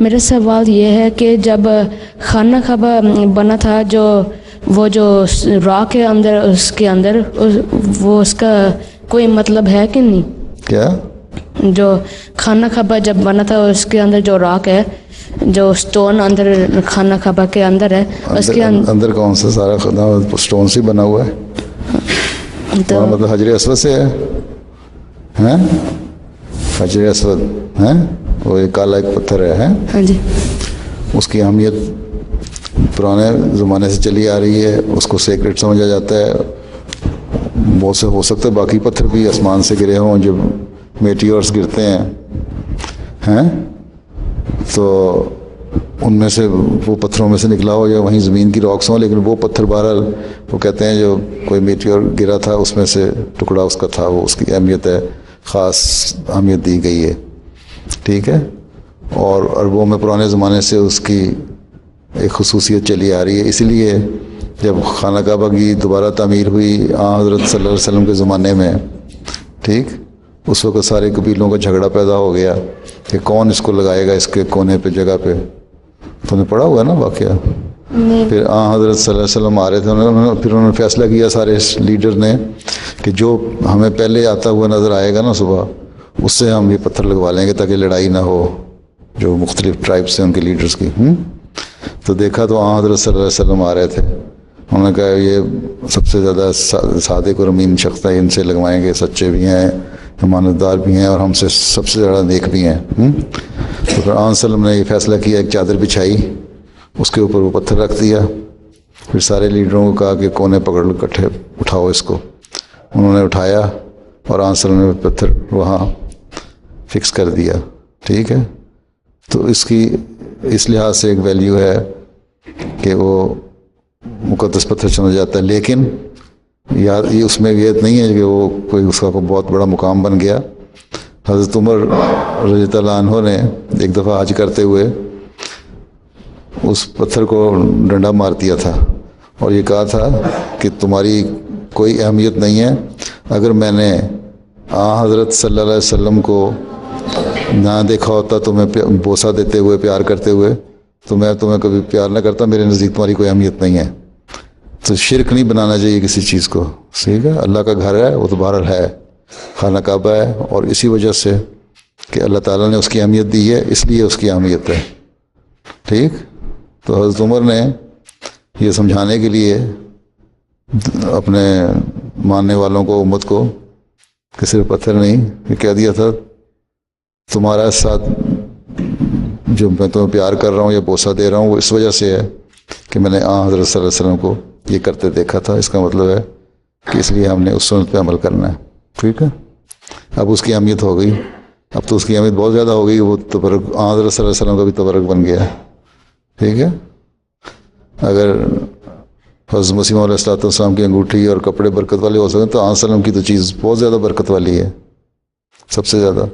میرا سوال یہ ہے کہ جب خانہ کعبہ بنا تھا، وہ جو راک ہے اندر، اس کے اندر وہ اس کا کوئی مطلب ہے کہ نہیں؟ کیا جو خانہ کعبہ جب بنا تھا اس کے اندر جو راک ہے، جو سٹون اندر خانہ کعبہ کے اندر ہے، اس کے اندر کون سا سارا سٹون سے بنا ہوا ہے؟ تو مطلب حجر اسود سے ہے؟ ہیں حجر اسود ہیں، وہ ایک کالا ایک پتھر ہے. ہاں جی. اس کی اہمیت پرانے زمانے سے چلی آ رہی ہے، اس کو سیکرٹ سمجھا جاتا ہے. بہت سے ہو سکتا ہے باقی پتھر بھی آسمان سے گرے ہوں، جب میٹیورس گرتے ہیں تو ان میں سے وہ پتھروں میں سے نکلا ہو یا وہیں زمین کی راکس ہوں، لیکن وہ پتھر بہرحال وہ کہتے ہیں جو کوئی میٹیور گرا تھا اس میں سے ٹکڑا اس کا تھا، وہ اس کی اہمیت ہے، خاص اہمیت دی گئی ہے. ٹھیک ہے. اور عربوں میں پرانے زمانے سے اس کی ایک خصوصیت چلی آ رہی ہے. اسی لیے جب خانہ کعبہ کی دوبارہ تعمیر ہوئی حضرت صلی اللہ علیہ وسلم کے زمانے میں، ٹھیک، اس وقت سارے قبیلوں کا جھگڑا پیدا ہو گیا کہ کون اس کو لگائے گا اس کے کونے پہ جگہ پہ. تو نے پڑھا ہوا نا واقعہ. پھر حضرت صلی اللہ علیہ وسلم آ رہے تھے، انہوں نے فیصلہ کیا سارے لیڈر نے کہ جو ہمیں پہلے آتا ہوا نظر آئے گا نا صبح، اس سے ہم یہ پتھر لگوا لیں گے تاکہ لڑائی نہ ہو جو مختلف ٹرائبس ہیں ان کے لیڈرز کی. تو دیکھا تو حضرت صلی اللہ علیہ وسلم آ رہے تھے. انہوں نے کہا یہ سب سے زیادہ صادق اور امین شخص ہے، ان سے لگوائیں گے، سچے بھی ہیں، امانت دار بھی ہیں، اور ہم سے سب سے زیادہ نیک بھی ہیں. تو پھر آن وسلم نے یہ فیصلہ کیا، ایک چادر بچھائی، اس کے اوپر وہ پتھر رکھ دیا. پھر سارے لیڈروں کو کہا کہ کونے پکڑ لو، کٹھے اٹھاؤ اس کو. انہوں نے اٹھایا اور آن وسلم نے پتھر وہاں فکس کر دیا. ٹھیک ہے. تو اس کی اس لحاظ سے ایک ویلیو ہے کہ وہ مقدس پتھر سمجھا جاتا ہے، لیکن یہ اس میں یہ نہیں ہے کہ وہ کوئی اس کا بہت بڑا مقام بن گیا. حضرت عمر رضی اللہ عنہ نے ایک دفعہ حج کرتے ہوئے اس پتھر کو ڈنڈا مار دیا تھا اور یہ کہا تھا کہ تمہاری کوئی اہمیت نہیں ہے، اگر میں نے حضرت صلی اللہ علیہ وسلم کو نہ دیکھا ہوتا تمہیں بوسہ دیتے ہوئے، پیار کرتے ہوئے، تو میں تمہیں کبھی پیار نہ کرتا، میرے نزدیک تمہاری کوئی اہمیت نہیں ہے. تو شرک نہیں بنانا چاہیے کسی چیز کو. ٹھیک ہے. اللہ کا گھر ہے، وہ تو بہرحال ہے، خانہ کعبہ ہے، اور اسی وجہ سے کہ اللہ تعالیٰ نے اس کی اہمیت دی ہے، اس لیے اس کی اہمیت ہے. ٹھیک. تو حضرت عمر نے یہ سمجھانے کے لیے اپنے ماننے والوں کو، امت کو، کہ صرف پتھر نہیں، یہ کہہ دیا تھا تمہارا ساتھ جو میں تمہیں پیار کر رہا ہوں یا بوسہ دے رہا ہوں وہ اس وجہ سے ہے کہ میں نے حضرت صلی اللہ علیہ وسلم کو یہ کرتے دیکھا تھا. اس کا مطلب ہے کہ اس لیے ہم نے اس سنت پہ عمل کرنا ہے. ٹھیک ہے. اب اس کی اہمیت ہو گئی، اب تو اس کی اہمیت بہت زیادہ ہو گئی، وہ تبرک حضرت صلی اللہ علیہ وسلم کا بھی تبرک بن گیا. ٹھیک ہے. اگر حضرت مسیح علیہ السلام کی انگوٹھی اور کپڑے برکت والے ہو سکیں تو حضرت صلی اللہ علیہ وسلم کی تو چیز بہت زیادہ برکت والی ہے، سب سے زیادہ.